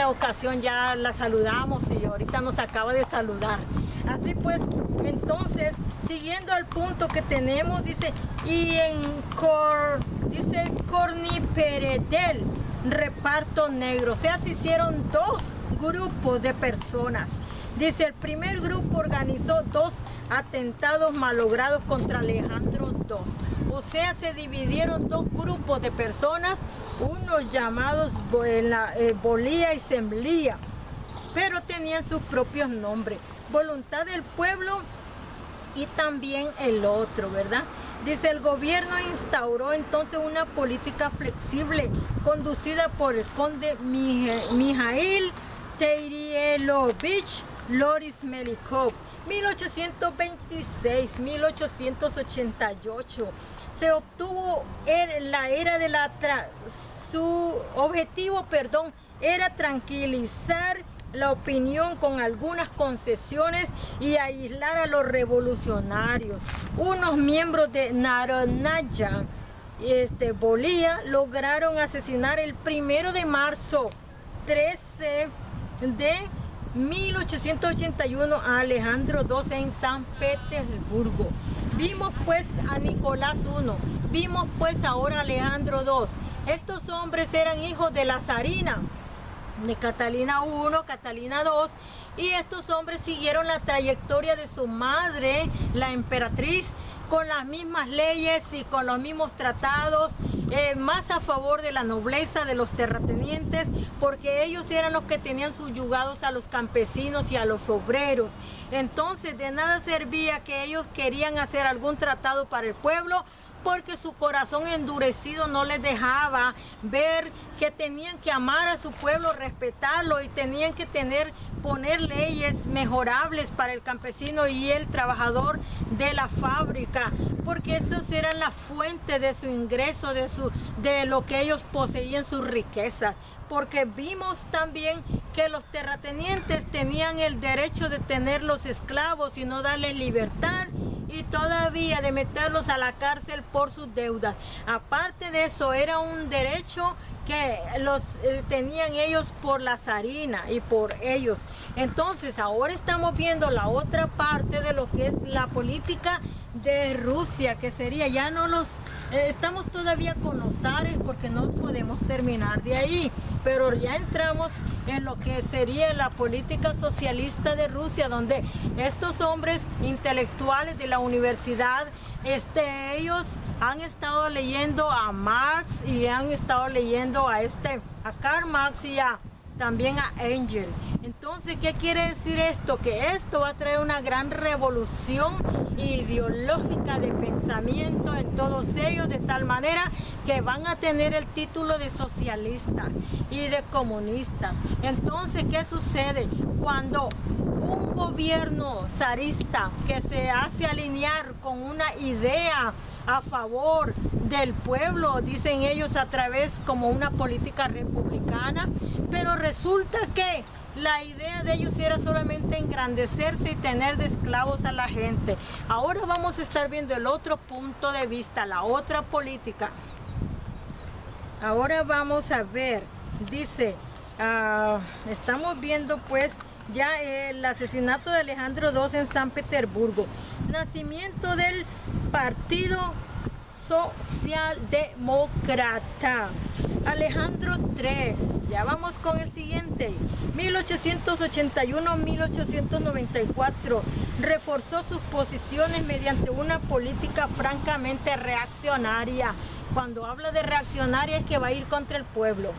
esta ocasión ya la saludamos y ahorita nos acaba de saludar. Así pues, entonces, siguiendo al punto que tenemos, dice, y dice Corniperedel, reparto negro. O sea, se hicieron dos grupos de personas. Dice, el primer grupo organizó dos atentados malogrados contra Alejandro II. O sea, se dividieron dos grupos de personas, unos llamados Bolía y Semblía, pero tenían sus propios nombres. Voluntad del pueblo y también el otro, ¿verdad? Dice, el gobierno instauró entonces una política flexible conducida por el conde Mijail Teirielovich Loris Melikov, 1826-1888. Se obtuvo la era de su objetivo, era tranquilizar la opinión con algunas concesiones y aislar a los revolucionarios. Unos miembros de Narodnaya Bolía lograron asesinar el 1 de marzo 13 de 1881 a Alejandro II en San Petersburgo. Vimos pues a Nicolás I, vimos pues ahora a Alejandro II. Estos hombres eran hijos de la zarina, de Catalina I, Catalina II, y estos hombres siguieron la trayectoria de su madre, la emperatriz, con las mismas leyes y con los mismos tratados, más a favor de la nobleza, de los terratenientes, porque ellos eran los que tenían subyugados a los campesinos y a los obreros. Entonces de nada servía que ellos querían hacer algún tratado para el pueblo, porque su corazón endurecido no les dejaba ver que tenían que amar a su pueblo, respetarlo, y tenían que poner leyes mejorables para el campesino y el trabajador de la fábrica, porque esos eran la fuente de su ingreso, de lo que ellos poseían, sus riquezas. Porque vimos también que los terratenientes tenían el derecho de tener los esclavos y no darles libertad, y todavía de meterlos a la cárcel por sus deudas. Aparte de eso, era un derecho que los tenían ellos por la zarina y por ellos. Entonces ahora estamos viendo la otra parte de lo que es la política de Rusia, que sería, ya no los estamos todavía con los zares porque no podemos terminar de ahí, pero ya entramos en lo que sería la política socialista de Rusia, donde estos hombres intelectuales de la universidad, ellos han estado leyendo a Marx y han estado leyendo a Karl Marx y también a Engels. Entonces, ¿qué quiere decir esto? Que esto va a traer una gran revolución ideológica de pensamiento en todos ellos, de tal manera que van a tener el título de socialistas y de comunistas. Entonces, ¿qué sucede? Cuando un gobierno zarista que se hace alinear con una idea a favor del pueblo, dicen ellos, a través como una política republicana, pero resulta que la idea de ellos era solamente engrandecerse y tener de esclavos a la gente. Ahora vamos a estar viendo el otro punto de vista, la otra política. Ahora vamos a ver, dice, estamos viendo pues ya el asesinato de Alejandro II en San Petersburgo, nacimiento del Partido Socialdemócrata, Alejandro III. Ya vamos con el siguiente. 1881-1894 reforzó sus posiciones mediante una política francamente reaccionaria. Cuando habla de reaccionaria es que va a ir contra el pueblo.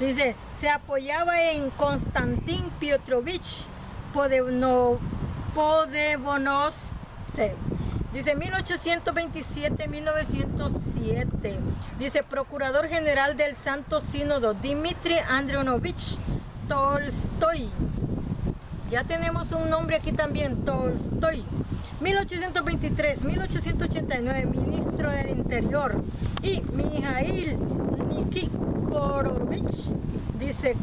Sí, se apoyaba en Konstantin Piotrovich Podevonosce. Dice 1827-1907. Dice procurador general del Santo Sínodo, Dmitri Andronovich Tolstoy. Ya tenemos un nombre aquí también, Tolstoy. 1823-1889, ministro del Interior. Y Mijail Nikifórovich, dice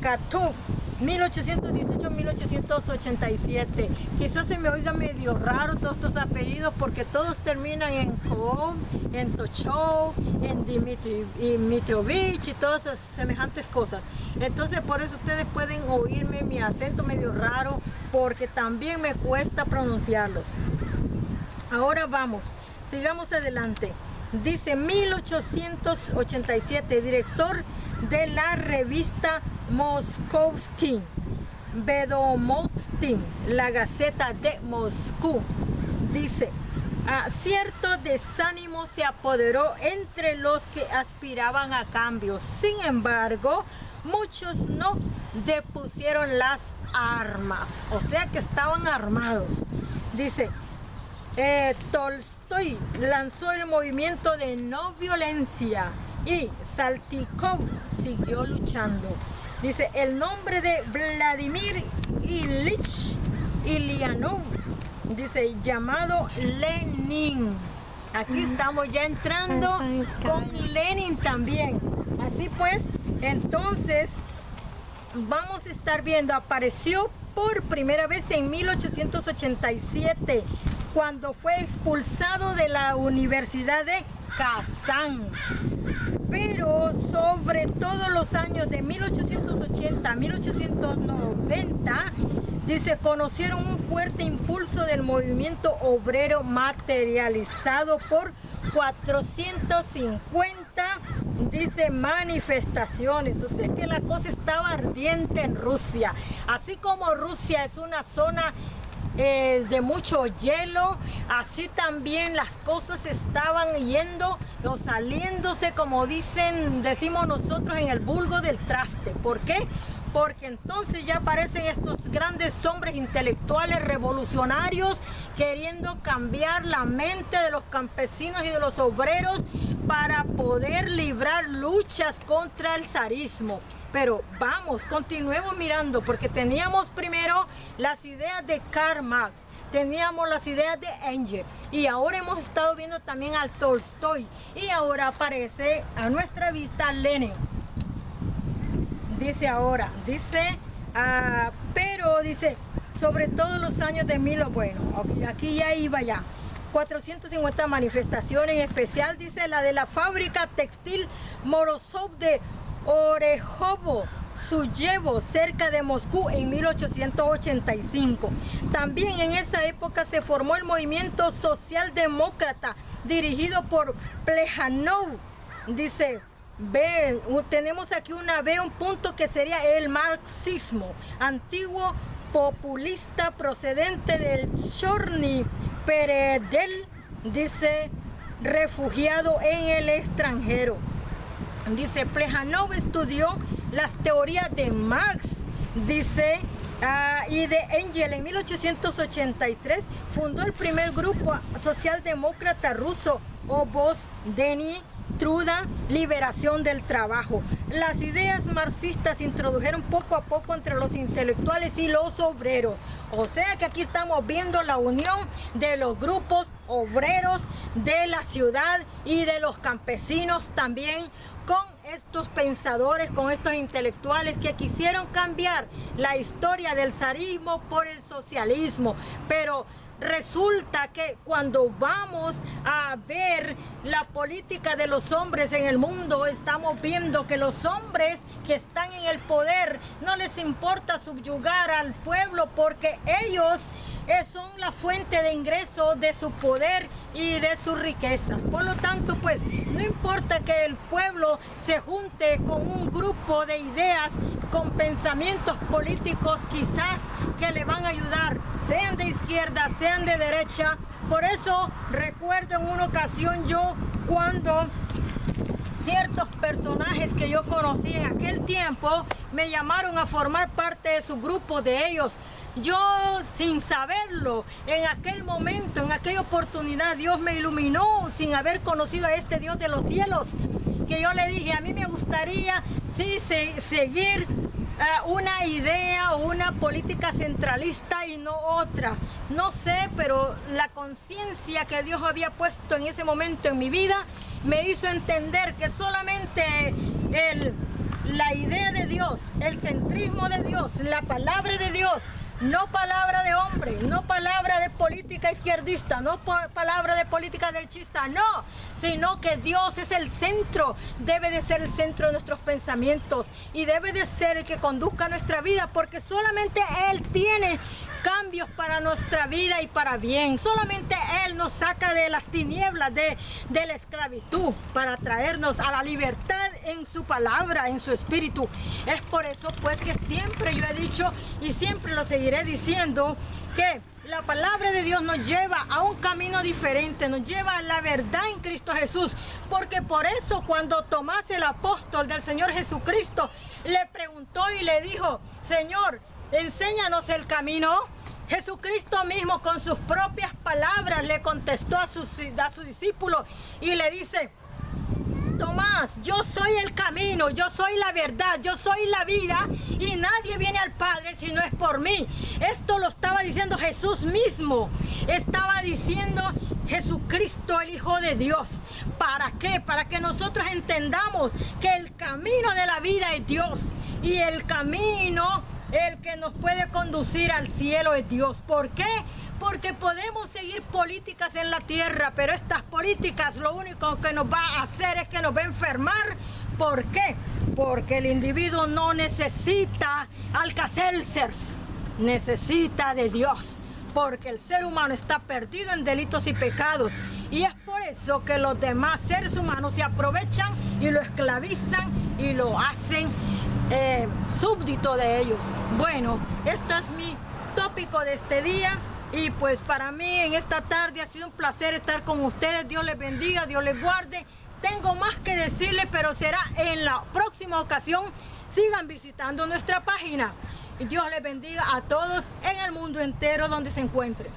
1818-1887. Quizás se me oiga medio raro todos estos apellidos porque todos terminan en Kov, en Tochov, en Dmitrovich y todas esas semejantes cosas. Entonces por eso ustedes pueden oírme mi acento medio raro porque también me cuesta pronunciarlos. Ahora vamos, sigamos adelante. Dice 1887, director de la revista Moskovsky Vedomosti, la Gaceta de Moscú. Dice, cierto desánimo se apoderó entre los que aspiraban a cambios. Sin embargo, muchos no depusieron las armas, o sea que estaban armados. Dice, Tolstoy lanzó el movimiento de no violencia y Saltykov siguió luchando. Dice, el nombre de Vladimir Ilich Ulyanov, dice, llamado Lenin. Aquí estamos ya entrando con Lenin también. Así pues, entonces, vamos a estar viendo, apareció por primera vez en 1887, cuando fue expulsado de la Universidad de Kazán. Pero sobre todos los años de 1880 a 1890, dice, conocieron un fuerte impulso del movimiento obrero materializado por 450, dice, manifestaciones. O sea que la cosa estaba ardiente en Rusia. Así como Rusia es una zona de mucho hielo, así también las cosas estaban yendo o saliéndose, como decimos nosotros en el vulgo, del traste. ¿Por qué? Porque entonces ya aparecen estos grandes hombres intelectuales revolucionarios queriendo cambiar la mente de los campesinos y de los obreros para poder librar luchas contra el zarismo. Pero vamos, continuemos mirando, porque teníamos primero las ideas de Karl Marx, teníamos las ideas de Engels, y ahora hemos estado viendo también al Tolstoy, y ahora aparece a nuestra vista Lenin. Dice ahora, pero dice, sobre todos los años de bueno, aquí ya iba ya, 450 manifestaciones, en especial, dice, la de la fábrica textil Morozov de Orejovo, Suyevo, cerca de Moscú, en 1885. También en esa época se formó el movimiento socialdemócrata dirigido por Plejanov. Dice, tenemos aquí un punto que sería el marxismo, antiguo populista procedente del Chorny Peredel, dice, refugiado en el extranjero. Dice, Plejanov estudió las teorías de Marx, dice, y de Engels. En 1883 fundó el primer grupo socialdemócrata ruso, Obozdeni Truda, liberación del trabajo. Las ideas marxistas se introdujeron poco a poco entre los intelectuales y los obreros. O sea que aquí estamos viendo la unión de los grupos obreros de la ciudad y de los campesinos también, con estos pensadores, con estos intelectuales que quisieron cambiar la historia del zarismo por el socialismo. Pero resulta que cuando vamos a ver la política de los hombres en el mundo, estamos viendo que los hombres que están en el poder no les importa subyugar al pueblo, porque ellos son la fuente de ingreso de su poder y de su riqueza. Por lo tanto, pues, no importa que el pueblo se junte con un grupo de ideas, con pensamientos políticos quizás que le van a ayudar, sean de izquierda, sean de derecha. Por eso recuerdo en una ocasión yo, cuando ciertos personajes que yo conocí en aquel tiempo me llamaron a formar parte de su grupo de ellos. Yo, sin saberlo, en aquel momento, en aquella oportunidad, Dios me iluminó sin haber conocido a este Dios de los cielos, que yo le dije, a mí me gustaría sí seguir una idea o una política centralista y no otra. No sé, pero la conciencia que Dios había puesto en ese momento en mi vida me hizo entender que solamente la idea de Dios, el centrismo de Dios, la palabra de Dios, no palabra de hombre, no palabra de política izquierdista, no palabra de política derechista, no, sino que Dios es el centro, debe de ser el centro de nuestros pensamientos y debe de ser el que conduzca nuestra vida, porque solamente Él tiene cambios para nuestra vida y para bien. Solamente Él nos saca de las tinieblas, de la esclavitud, para traernos a la libertad en su palabra, en su espíritu. Es por eso pues que siempre yo he dicho y siempre lo seguiré diciendo, que la palabra de Dios nos lleva a un camino diferente, nos lleva a la verdad en Cristo Jesús, porque por eso cuando Tomás, el apóstol del Señor Jesucristo, le preguntó y le dijo: Señor, enséñanos el camino, Jesucristo mismo con sus propias palabras le contestó a sus discípulos y le dice: Tomás, yo soy el camino, yo soy la verdad, yo soy la vida y nadie viene al Padre si no es por mí. Esto lo estaba diciendo Jesús mismo, estaba diciendo Jesucristo, el Hijo de Dios. ¿Para qué? Para que nosotros entendamos que el camino de la vida es Dios y el camino, el que nos puede conducir al cielo, es Dios. ¿Por qué? Porque podemos seguir políticas en la tierra, pero estas políticas lo único que nos va a hacer es que nos va a enfermar. ¿Por qué? Porque el individuo no necesita Alka-Seltzers, necesita de Dios, porque el ser humano está perdido en delitos y pecados. Y es por eso que los demás seres humanos se aprovechan y lo esclavizan y lo hacen súbdito de ellos. Bueno, esto es mi tópico de este día. Y pues para mí en esta tarde ha sido un placer estar con ustedes. Dios les bendiga, Dios les guarde. Tengo más que decirles, pero será en la próxima ocasión. Sigan visitando nuestra página. Y Dios les bendiga a todos en el mundo entero donde se encuentren.